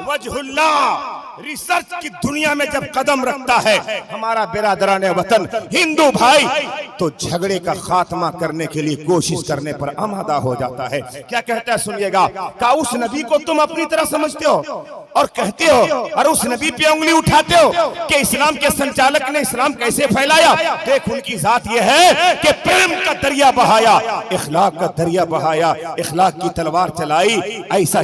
वजहुल्लाह research की दुनिया में जब कदम रखता है हमारा बिरादराने वतन हिंदू भाई, तो झगड़े का खात्मा करने के लिए कोशिश करने पर आमादा हो जाता है। क्या कहता है सुनिएगा, का उस नबी को तुम अपनी तरह समझते हो और कहते हो और उस नबी पे उंगली उठाते हो कि इस्लाम के संचालक ने इस्लाम कैसे फैलाया। देख उनकी जात यह है कि प्रेम का दरिया बहाया, इखलाक का दरिया बहाया, इखलाक की तलवार चलाई, ऐसा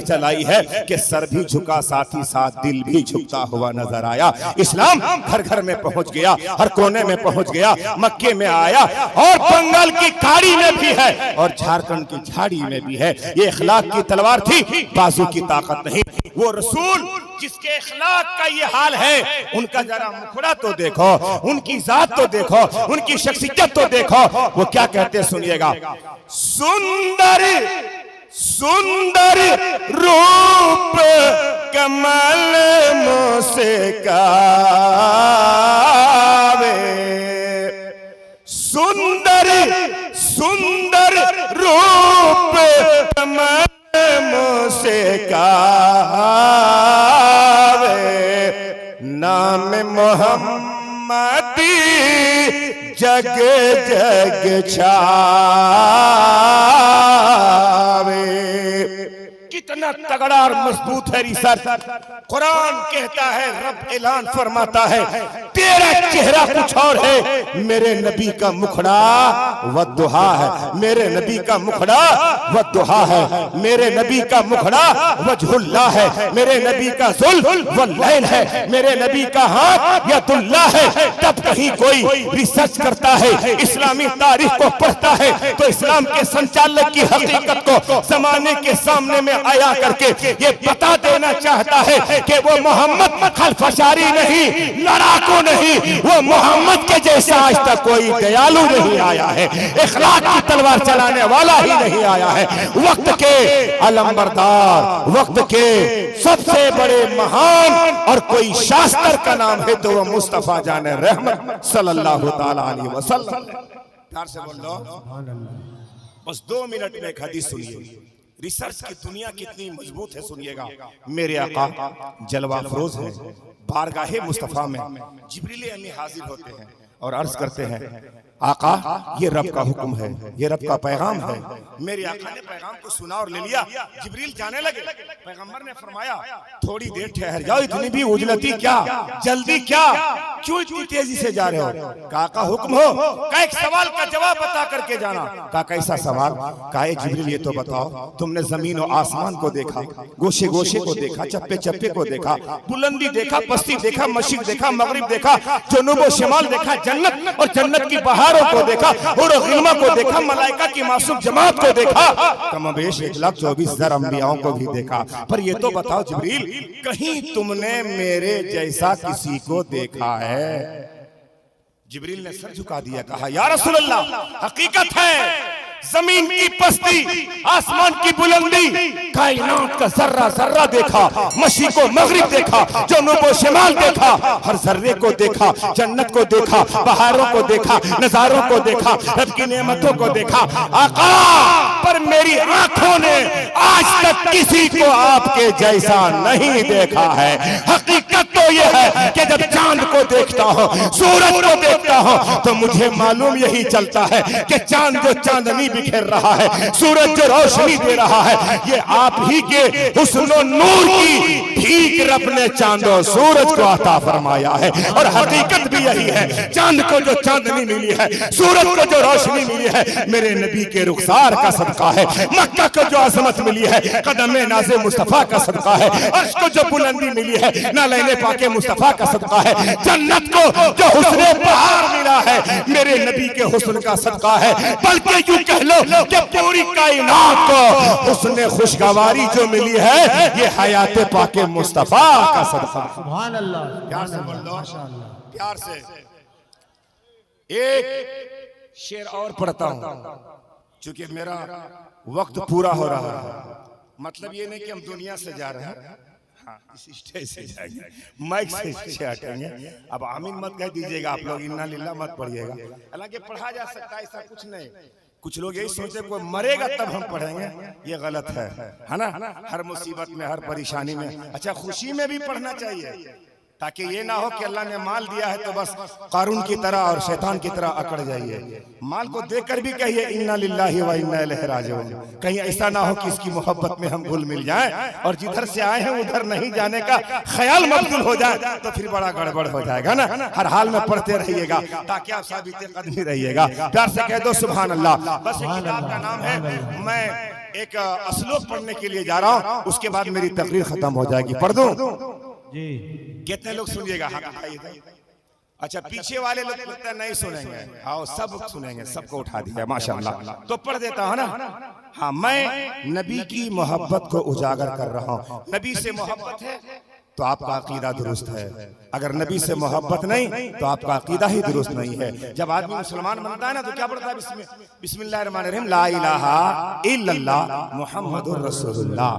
चलाई है कि सर भी झुका, साथ ही साथ दिल भी झुकता हुआ नजर आया। इस्लाम घर घर में पहुंच गया, हर कोने में पहुंच गया, मक्के में आया और बंगाल की खाड़ी में भी है और झारखंड की झाड़ी में भी है। ये इखलाक की तलवार थी, बाजू की ताकत नहीं। वो रसूल जिसके इखलाक का ये हाल है, उनका जरा मुखड़ा तो देखो, उनकी जात तो देखो, उनकी शख्सियत तो देखो। वो क्या कहते हैं सुनिएगा, सुंदर सुंदर रूप कमल मुस्कावे, सुंदर सुंदर रूप कमल मुस्कावे, नाम मोहम्मदी जग जग छावे। कितना तगड़ा और मजबूत है रिसर्च। कुरान कहता है, रब ऐलान फरमाता है, तेरा चेहरा कुछ और है, मेरे नबी का मुखड़ा वद्दुहा है, मेरे नबी का मुखड़ा वद्दुहा है, मेरे नबी का मुखड़ा वजहुल्लाह है, मेरे नबी का जुल्फ वल्लैल है, मेरे नबी का हाथ यदुल्लाह है। तब कहीं कोई रिसर्च करता है, इस्लामी तारीख को पढ़ता है, तो इस्लाम के संचालक की हकीकत को जमाने के सामने में आया करके ये बता देना चाहता है कि वो मोहम्मद खलफशारी नहीं, लड़ाकू नहीं, वो मोहम्मद के जैसा आज तक कोई दयालु नहीं आया है, इखलाक की तलवार चलाने वाला ही नहीं आया है। वक्त के अलंबरदार, वक्त के सबसे बड़े महान और कोई शास्त्र का नाम है तो वो मुस्तफा जाने रहमत सल्लल्लाहु ताला अलैहि वसल्लम। प्यार से बोल लो, बस 2 मिनट में एक हदीस सुनिए। रिसर्च की दुनिया कितनी मजबूत है सुनिएगा। मेरे आका जलवा फरोज है, बारगाहे मुस्तफा में जिब्रील अमीन हाजिर होते हैं और अर्ज करते हैं, आका ये रब का हुक्म है, ये रब का पैगाम है। मेरे आका ने पैगाम को सुना और ले लिया। जिब्रील जाने लगे, पैगंबर ने फरमाया, थोड़ी देर ठहर जाओ, इतनी भी उजलती क्या, जल्दी क्या, क्यों इतनी तेजी से जा रहे हो। काका हुक्म हो, का एक सवाल का जवाब बता करके जाना। का कैसा सवाल। का जिब्रील ये तो बताओ, तुमने जमीन और आसमान को देखा, गोशे गोशे को देखा, चप्पे चप्पे को देखा, बुलंदी देखा, पस्ती देखा, मशरिक देखा, मगरिब देखा, जुनूब और शिमाल देखा, जन्नत और जन्नत की बहारों को देखा, और गिल्मा को देखा, मलाइका की मासूम जमात को देखा, कमोबेश 1,24,000 अंबियाओं को भी देखा। पर ये तो बताओ जिब्रील, कहीं तुमने मेरे जैसा किसी को देखा है। जिब्रील ने सर झुका दिया, कहा या रसूल अल्लाह, हकीकत है, जमीन की पस्ती, आसमान की बुलंदी, कायनात का जर्रा जर्रा देखा, मशरिक और मगरिब देखा, जुनूब और शिमाल देखा, हर जर्रे को देखा, जन्नत को देखा, बहारों को देखा, नजारों को देखा, रब की नेमतों को देखा। आका, पर मेरी आंखों ने आज तक किसी को आपके जैसा नहीं देखा है। हकीकत तो यह है कि जब चांद को देखता हूँ, सूरज को देखता हूँ, तो मुझे मालूम यही चलता है कि चांद जो चांदनी बिखेर रहा है, सूरज जो रोशनी दे रहा है, ये आप ही के हुस्न नूर की भीख रब ने चांदो सूरज को अता फरमाया है। और हकीकत भी यही है, चांद को जो चांदनी मिली है, सूरज को जो रोशनी मिली है, मेरे नबी के रुखसार का सदका है। मक्का को जो अजमत मिली है, कदम नाज़े मुस्तफा का सदका है। अर्श को जो बुलंदी मिली है, नालैने पाके मुस्तफा का सदका है। जन्नत को जो हुस्न बहार मिला है, मेरे नबी के हुस्न का सदका है। बल्कि यूं कह लो कि पूरी कायनात को हुस्न खुशगवारी जो मिली है, ये हयात पाके मुस्तफा का सदका। सुभान अल्लाह। प्यार से बोल लो, प्यार से। एक शेर और पढ़ता हूं, चूंकि मेरा वक्त पूरा हो रहा है। मतलब ये नहीं कि हम दुनिया से जा रहे हैं, हाँ, इस स्टेज से जाएंगे, माइक से पीछे हटेंगे। अब आमीन मत कह दीजिएगा आप लोग, इन्ना लिल्लाह मत पढ़िएगा। हालांकि पढ़ा जा सकता है, ऐसा कुछ नहीं। कुछ लोग यही सोचते कोई मरेगा तब हम पढ़ेंगे, ये गलत है ना। हर मुसीबत में, हर परेशानी में, अच्छा खुशी में भी पढ़ना चाहिए, ताकि ये ना हो कि अल्लाह ने माल दिया है तो बस कारून की तरह और शैतान की तरह अकड़ जाइए। माल को देखकर भी कहिए इन्ना लिल्लाहि व इन्ना इलैहि राजिऊन। कहीं ऐसा ना हो कि इसकी मोहब्बत में हम घुल मिल जाएं और जिधर से आए हैं उधर नहीं जाने का ख्याल मबदूल हो जाए तो फिर बड़ा गड़बड़ हो जाएगा ना। हर हाल में पढ़ते रहिएगा ताकि आप साबित कदमी रहिएगा। प्यार से कह दो सुभान अल्लाह। बस ये किताब का नाम है, मैं एक असलोक पढ़ने के लिए जा रहा हूँ, उसके बाद मेरी तकरीर खत्म हो जाएगी। पढ़ दूं जी? कितने लोग सुनिएगा? अच्छा पीछे वाले लोग लगता है नहीं सुनेंगे, आओ सब सुनेंगे, सबको उठा दिया माशाअल्लाह। तो पढ़ देता हूं ना। हाँ, मैं नबी की मोहब्बत को उजागर कर रहा हूँ। नबी से मोहब्बत है तो आपका अकीदा दुरुस्त है, अगर नबी से मोहब्बत नहीं तो आपका अकीदा ही दुरुस्त नहीं है। जब आदमी मुसलमान बनता है ना तो क्या पढ़ता है? बिस्मिल्लाहिर्रहमानिर्रहीम, ला इलाहा इल्लल्लाह मुहम्मदुर रसूलुल्लाह।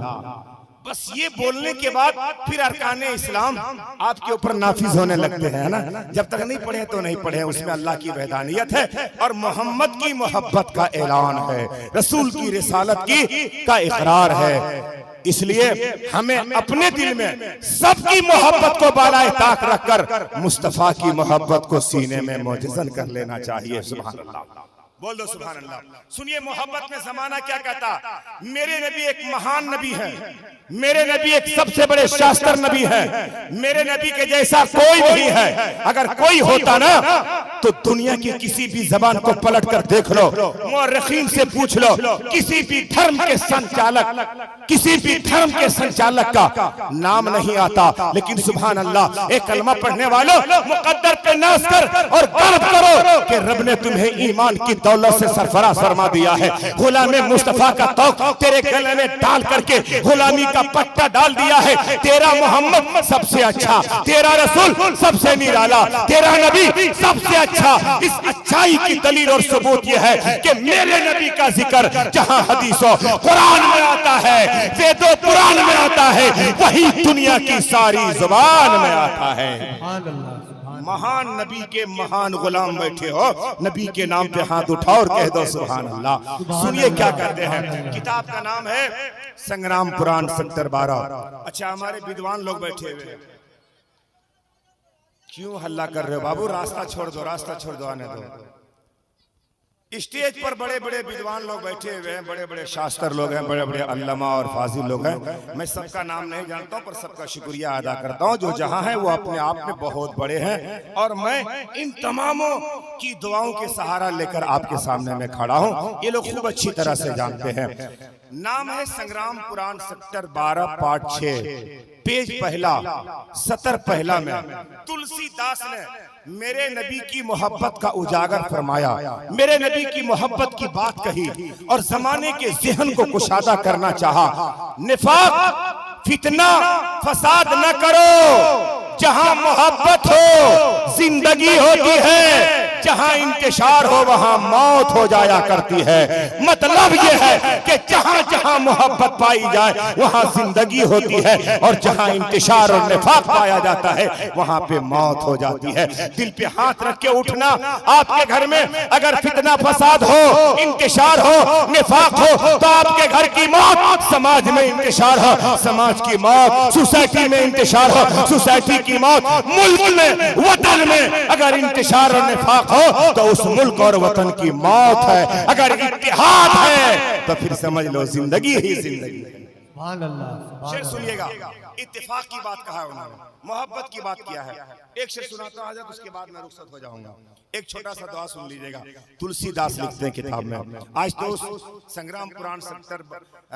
बस ये बोलने के बाद फिर अरकाने इस्लाम आपके ऊपर नाफिज होने लगते हैं ना। जब तक नहीं पढ़े तो नहीं पढ़े, उसमें अल्लाह की वहदानियत है और मोहम्मद की मोहब्बत का ऐलान है, रसूल की रिसालत की का इकरार है। इसलिए हमें अपने दिल में सबकी मोहब्बत को बालाए ताक रखकर मुस्तफा की मोहब्बत को सीने में मोजज़न कर लेना चाहिए। सुभान अल्लाह, बोल दो सुभान अल्लाह। सुनिए, मोहब्बत में जमाना क्या कहता? मेरे नबी एक महान नबी है, मेरे नबी एक सबसे बड़े शास्त्र नबी है, मेरे नबी के जैसा कोई नहीं है। अगर कोई होता ना तो दुनिया की किसी भी जबान को पलट कर देख लो, मुअर्रिखीन से पूछ लो, किसी भी धर्म के संचालक का नाम नहीं आता। लेकिन सुभान अल्लाह, एक कलमा पढ़ने वालों, मुकद्दर पे नाज़ कर और गर्व करो कि रब ने तुम्हें ईमान की दौलत से सरफराज फरमा दिया है। गुलामी मुस्तफा का तौक तेरे गले में डाल करके गुलामी का पट्टा डाल दिया है। तेरा मोहम्मद सबसे अच्छा, तेरा रसूल सबसे निराला, तेरा नबी सबसे अच्छा। इस अच्छाई की दलील और सबूत यह है कि मेरे नबी का जिक्र जहां हदीसों कुरान में आता है, वेदों कुरान में आता है, वही दुनिया की सारी जुबान में आता है। महान नबी के महान गुलाम बैठे हो, नबी के नाम पे हाथ उठाओ और कह दो सुभान अल्लाह। सुनिए क्या कहते हैं, किताब का नाम है संग्राम पुराण सेक्टर 12। अच्छा, हमारे विद्वान लोग बैठे हुए, क्यों हल्ला कर रहे हो बाबू? रास्ता छोड़ दो, रास्ता छोड़ दो, आने दो। स्टेज पर बड़े बड़े विद्वान लोग बैठे हुए हैं, बड़े बड़े शास्त्र लोग हैं, बड़े बड़े अल्लामा और फाजिल लोग हैं। मैं सबका नाम नहीं जानता हूं, पर सबका शुक्रिया अदा करता हूं। जो जहां है वो अपने आप में बहुत बड़े हैं और मैं इन तमामों की दुआओं के सहारा लेकर आपके सामने में खड़ा हूं। ये लोग खूब अच्छी तरह से जानते हैं। नाम है संग्राम पुराण सेक्टर 12 पार्ट 6, पेज पहला, सतर पहला में तुलसीदास ने मेरे नबी की मोहब्बत का उजागर फरमाया, मेरे नबी की मोहब्बत की बात कही और जमाने के ज़हन को कुशादा करना चाहा। निफाक, फितना, फसाद न करो, जहां मोहब्बत हो जिंदगी होती है, जहां इंतशार हो वहां मौत हो जाया करती है। मतलब यह है कि जहां जहां मोहब्बत पाई जाए वहां जिंदगी होती है और जहां इंतशार और निफाक पाया जाता है वहां पे मौत हो जाती है। दिल पे हाथ रख के उठना, आपके घर में अगर फितना फसाद हो, इंतशार हो, निफाक हो तो आपके घर की मौत, समाज में इंतशार हो, समाज की मौत, सोसाइटी में इंतशार हो, सोसाइटी की मौत, मुल्क में, वतन में अगर इंतशार और निफाक हो तो उस मुल्क और वतन की मौत है। अगर इत्तेहाद है तो फिर समझ लो जिंदगी ही जिंदगी है। शेर सुनिएगा, इत्तेफाक की बात कहा है उन्होंने, मोहब्बत की बात किया है। एक शेर सुनाता हूं, उसके बाद मैं रुखसत हो जाऊंगा। एक छोटा सा दुआ सुन लीजिएगा। तुलसीदास लिखते हैं किताब में, आज तो संग्राम पुराण सेक्टर,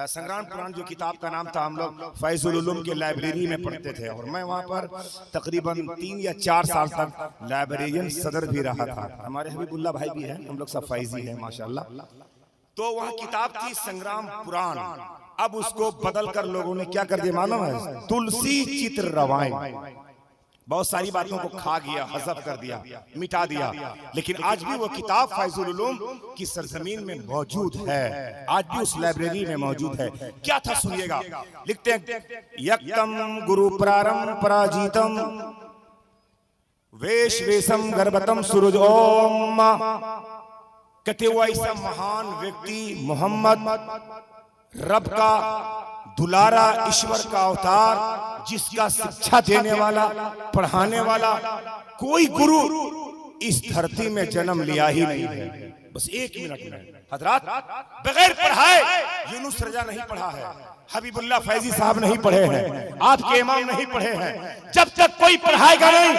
संग्राम पुराण जो किताब का नाम था, हम लोग फैजुल उलूम के लाइब्रेरी में पढ़ते थे और मैं वहां पर तकरीबन 3 या 4 साल तक लाइब्रेरियन सदर भी रहा था। हमारे हबीबुल्लाह भाई भी हैं, हम लोग सब फैजी हैं माशाल्लाह। तो वह किताब थी संग्राम पुराण, अब उसको बदल कर लोगों ने क्या कर दिया मालूम है? तुलसी चित्र रवायन। बहुत सारी बातों को खा गया, हज़फ कर दिया, मिटा दिया, लेकिन आज भी वो किताब फैजुल उलूम की सरजमीन में मौजूद है, आज भी उस लाइब्रेरी में मौजूद है। क्या था सुनिएगा, लिखते हैं, यक्तम गुरु प्रारंभ पराजितम वेश वेशम गर्भतम सूरज ओम कहते वो ऐसा महान व्यक्ति मोहम्मद रब का दुलारा, ईश्वर का अवतार, जिसका शिक्षा देने वाला, पढ़ाने वाला कोई गुरु इस धरती में जन्म लिया ही नहीं है। बस एक मिनट में हजरात, बगैर पढ़ाए यूनुस रजा नहीं पढ़ा है, हबीबुल्लाह फैजी साहब नहीं पढ़े हैं, आपके इमाम नहीं पढ़े हैं। जब तक कोई पढ़ाएगा नहीं,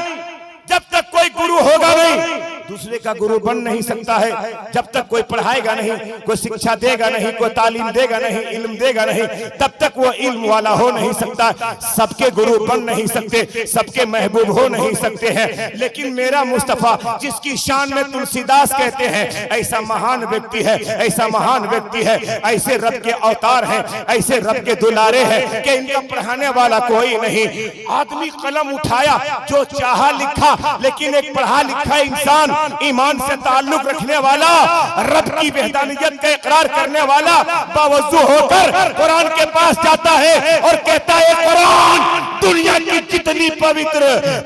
जब तक कोई गुरु होगा नहीं, दूसरे का गुरु बन नहीं सकता है। जब तक कोई पढ़ाएगा नहीं, कोई शिक्षा देगा नहीं, कोई तालीम देगा नहीं, इल्म देगा नहीं, तब तक वो इल्म वाला हो नहीं सकता। सबके गुरु बन नहीं सकते, सबके महबूब हो नहीं सकते हैं। लेकिन मेरा मुस्तफा, जिसकी शान में तुलसीदास कहते हैं, ऐसा महान व्यक्ति है, ऐसा महान व्यक्ति है, ऐसे रब के अवतार हैं, ऐसे रब के दुलारे हैं कि इनका पढ़ाने वाला कोई नहीं। आदमी कलम उठाया, जो चाहा लिखा, लेकिन एक पढ़ा लिखा इंसान, ईमान से ताल्लुक रखने वाला, रब की वहदानियत का इकरार करने वाला, बावजू होकर कुरान के पास जाता है और कहता है कुरान दुनिया की जितनी पवित्र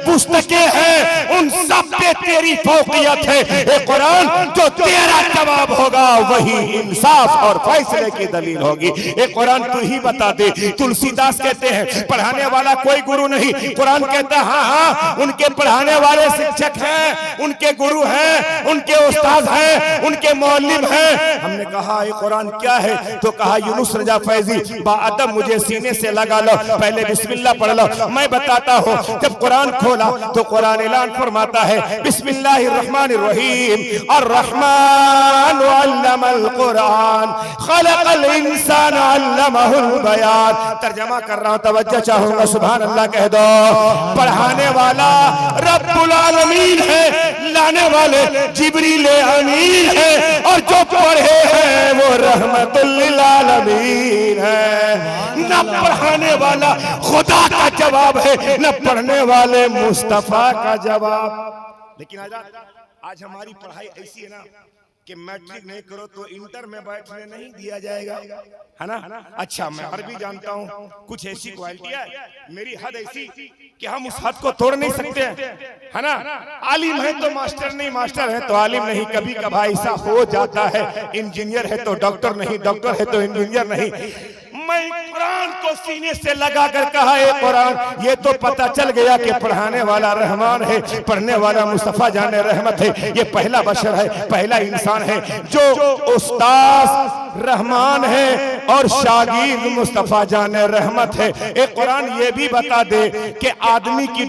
पुस्तकें हैं उन सब पे तेरी फौकियत है। ये कुरान जो तेरा जवाब होगा वही इंसाफ और फैसले की दलील होगी। ये कुरान तू ही बता दे। तुलसीदास कहते हैं पढ़ाने वाला कोई गुरु नहीं, कुरान कहता है हाँ हाँ उनके पढ़ाने वाले शिक्षक हैं, उनके गुरु हैं, उनके उस्ताद हैं, उनके मौलिम हैं। हमने कहा ये कुरान क्या है? तो कहा यूनुस रजा फैजी बाअदब मुझे सीने से लगा लो, पहले बिस्मिल्लाह पढ़ लो। मैं बताता हूँ, जब कुरान खोला तो कुरान ऐलान फरमाता है बिस्मिल्लाहिर्रहमानिर्रहीम अर्रहमान अल्लमल कुरान खलकल इंसान अल्लमहुल बयान। तर्जमा कर रहा हूँ, तवज्जो चाहूंगा, सुभान अल्लाह कह दो। पढ़ाने वाला रब्बुल आलमीन है, लाने वाले जिब्रील अमीन है, और जो पढ़े हैं वो रहमतुल लिल आलमीन है। न पढ़ाने वाला खुदा का जवाब है, न पढ़ने वाले मुस्तफा का जवाब। लेकिन आज हमारी पढ़ाई ऐसी है ना कि मैट्रिक नहीं करो तो इंटर में बैठने नहीं दिया जाएगा, है ना? अच्छा, मैं अरबी जानता हूँ, कुछ ऐसी क्वालिटी है, मेरी हद ऐसी कि हम उस हद को तोड़ नहीं सकते, है ना? आलिम है तो मास्टर नहीं, मास्टर है तो आलिम नहीं। कभी कभार ऐसा हो जाता है, इंजीनियर है तो डॉक्टर नहीं, डॉक्टर है तो इंजीनियर नहीं। मैं कुरान को सीने से लगा कर कहा है कुरान ये तो पता चल गया कि पढ़ाने वाला रहमान है, पढ़ने वाला मुस्तफा जाने रहमत है। ये पहला बशर है, पहला इंसान है जो उस्ताद रहमान है और शागिर्द मुस्तफा जाने रहमत है। एक कुरान ये भी बता दे कि आदमी की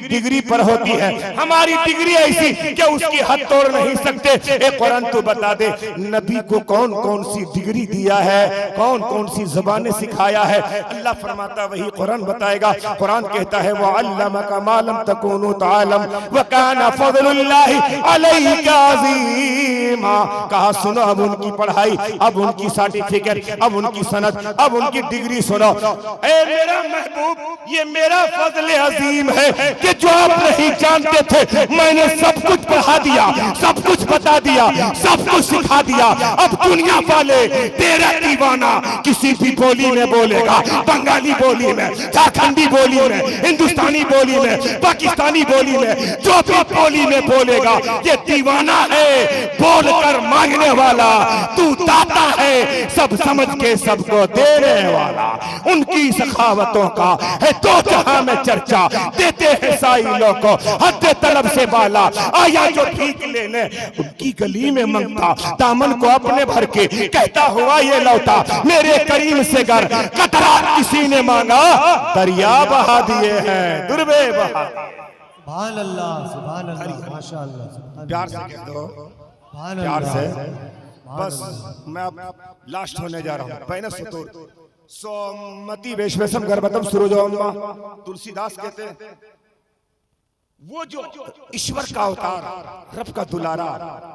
डिग्री पर होती है, हमारी डिग्री ऐसी कि उसकी हद तोड़ नहीं सकते। एक कुरान तू बता दे नबी को कौन कौन सी डिग्री दिया है, कौन कौन सी ज़बानें सिखाया है। अल्लाह फरमाता वही कुरान बताएगा। कुरान कहता है वो अल्लमका मा लम तकूनु तालम व काना फज़लुल्लाहि अलैका अज़ीमा। कहा सुनो अब उनकी पढ़ाई, अब उनकी सर्टिफिकेट, अब उनकी सनद, अब उनकी डिग्री सुनो। ए मेरा महबूब, ये मेरा फजल अजीम है कि जो आप नहीं जानते थे मैंने सब कुछ पढ़ा दिया, सब कुछ बता दिया, सब कुछ सिखा दिया। अब दुनिया वाले तेरा दीवाना किसी भी बोली में बोलेगा, बंगाली बोली में, झारखंडी बोली में, हिंदुस्तानी बोली में, पाकिस्तानी बोली में, जो भी बोली में बोलेगा ये दीवाना है। बोलकर मांगने वाला तू दाता है, सब समझ के सबको देने वाला। उनकी सखावतों का है तो जहां में चर्चा, देते हैं साइलों को हद तलब से बाला। आया जो भीख लेने उनकी गली में मंगता, दामन को अपने भर के कहता हुआ ये लौटा मेरे करीम से घर। कतरा किसी ने मांगा दरिया बहा दिए हैं, दुर्बे बहा। सुभान अल्लाह, सुभान अल्लाह, माशाअल्लाह। प्यार से कह दो, प्यार से। बस मैं अब लास्ट होने जा रहा हूँ। पहले सुतूर सोमती वेशवेशम गर्भतम सुरुजोम्मा। तुलसीदास कहते हैं वो जो ईश्वर का अवतार, रब का दुलारा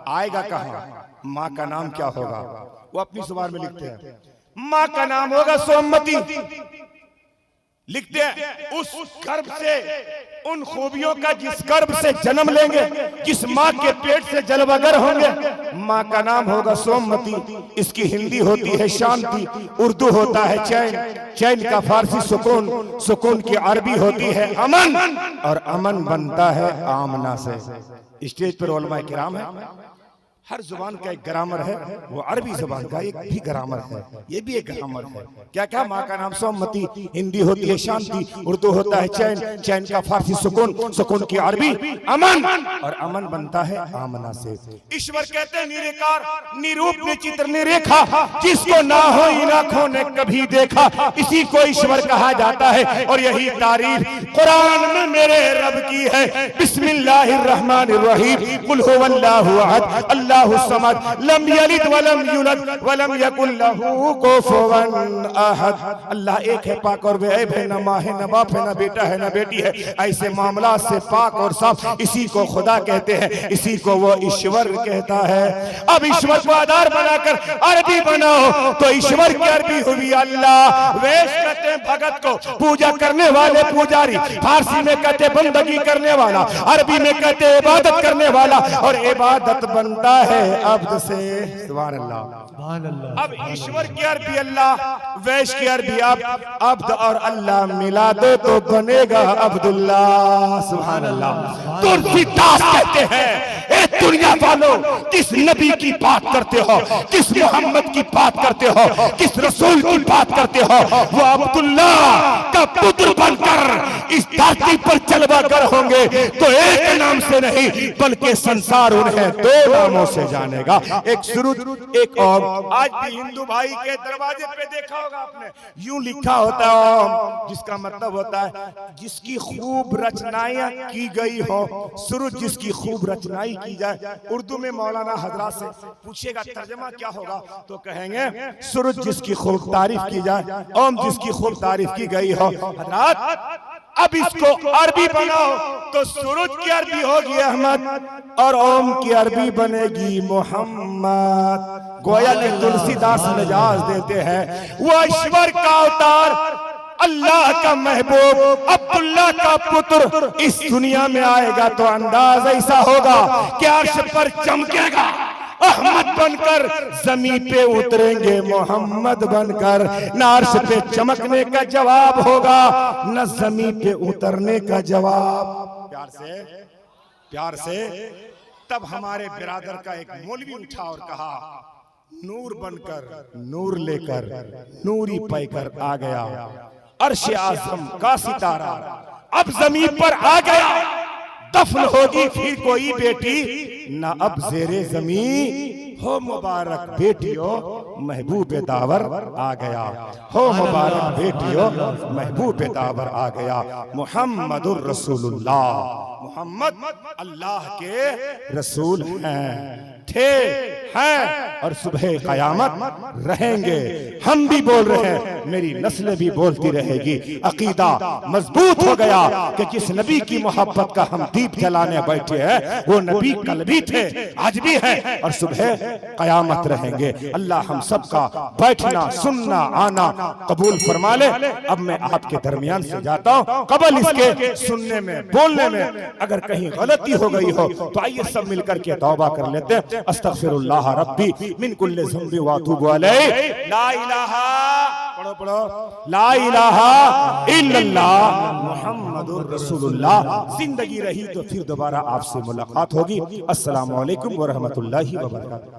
आएगा कहाँ, माँ का नाम क्या होगा? वो अपनी जुबान में लिखते हैं माँ का नाम होगा सोमती। लिखते हैं उस गर्भ से, उन खूबियों का जिस गर्भ से जन्म लेंगे, जिस माँ के पेट से जलवगर होंगे, माँ का नाम होगा सोमती। इसकी हिंदी होती है शांति, उर्दू होता है चैन, चैन का फारसी सुकून, सुकून की अरबी होती है अमन, और अमन बनता है आमना से। स्टेज पर उलमा किराम है, हर जुबान का एक ग्रामर है, वो अरबी जुबान का एक भी ग्रामर है, ये भी एक ग्रामर है। क्या क्या? माँ का नाम सोमती, हिंदी होती है शांति, उर्दू होता है चैन, चैन का फारसी सुकून, सुकून की अरबी अमन, और अमन बनता है आमना से। ईश्वर कहते हैं निराकार, निरूप, निचित्र, निरेखा, जिसको ना हो इन आंखों ने कभी देखा, इसी को ईश्वर कहा जाता है। और यही तारीफ कुरान में मेरे रब की है। बिस्मिल्लाहिर्रहमानिर्रहीम, कुल हुवल्लाहु अहद, अल्लाहु समद, लम यलिद वलम यूलद वलम यकुल लहू कुफुवन अहद। अल्लाह एक है, पाक और बेअब है, न माँ है, न बाप है, न बेटा है, न बेटी है। ऐसे मामला से पाक और साफ, इसी को खुदा कहते हैं, इसी को वो ईश्वर कहता है। अब ईश्वर को आधार बनाकर अरबी बनाओ तो ईश्वर की अरबी हुई अल्लाह। वेश कहते हैं भगत को, पूजा करने वाले पुजारी, फारसी में कहते बंदगी करने वाला, अरबी में कहते इबादत करने वाला, और इबादत बनता है अब्द से। सुभान अल्लाह, सुभान अल्लाह। अब ईश्वर की अरबी अल्लाह, वैश की अरबी अब्द और अल्लाह मिला दो तो बनेगा अब्दुल्लाह। सुभान अल्लाह। तुलसीदास कहते हैं, ए दुनिया वालों, किस नबी की बात करते हो, किस मोहम्मद की बात करते हो, किस रसूल की बात करते हो? वो अब्दुल्ला का पुत्र बनकर इस धरती पर जलवागर होंगे तो एक नाम से नहीं बल्कि संसार उन्हें दो नामों से जानेगा, एक सूरज, एक ओम। आज भी हिंदू भाई के दरवाजे पे देखा होगा आपने, यूं लिखा होता है ओम, जिसका मतलब होता है जिसकी खूब रचनाएं की गई हो, सूरज जिसकी खूब रचनाई की जाए। उर्दू में मौलाना हजरात से पूछेगा तर्जमा क्या होगा तो कहेंगे सूरज जिसकी खूब तारीफ की जाए, ओम जिसकी खूब तारीफ की गई हो। हजरात अब इसको अरबी बनाओ तो सूरज की अरबी होगी अहमद और ओम की अरबी बनेगी मोहम्मद। गोया के तुलसीदास मिजाज देते हैं, वो ईश्वर का अवतार, अल्लाह का महबूब, अब्दुल्ला का पुत्र इस दुनिया में आएगा तो अंदाज ऐसा होगा कि अर्श पर चमकेगा, अहमद बनकर जमीन पे उतरेंगे मोहम्मद बनकर। न अर्श पे चमकने का जवाब होगा, न जमीन पे उतरने का जवाब। प्यार से तब हमारे बिरादर का एक मौलवी उठा और कहा, नूर बनकर नूर लेकर नूरी पैकर आ गया, अर्श आज़म का सितारा अब जमीन पर आ गया। दफन होगी फिर कोई बेटी, ना अब जेरे जमीन हो मुबारक बेटियों महबूब दावर आ गया, हो मुबारक बेटियों महबूब दावर आ गया। मुहम्मदुर रसूलुल्लाह, मोहम्मद अल्लाह के रसूल हैं, थे, हैं और सुबह कयामत रहेंगे। हम भी बोल रहे हैं, मेरी नस्ल भी बोलती रहेगी। अकीदा मजबूत हो गया कि जिस नबी की मोहब्बत का हम दीप जलाने बैठे हैं वो नबी कल भी थे, आज भी हैं और सुबह कयामत रहेंगे। अल्लाह हम सबका बैठना, सुनना, आना कबूल फरमा ले। अब मैं आपके दरमियान से जाता हूँ, कबल इसके सुनने में, बोलने में अगर कहीं गलती हो गई हो तो आइए सब मिलकर के तौबा कर लेते हैं। अस्तगफिरुल्लाह रब्बी मिन कुल्लि ज़ंबि व अतूबु अलैहि। ला इलाहा, पढ़ो पढ़ो, ला इलाहा इल्लल्लाह मुहम्मदुर रसूलुल्लाह। जिंदगी रही तो फिर दोबारा आपसे मुलाकात होगी। अस्सलामु अलैकुम व रहमतुल्लाहि व बरकातहू।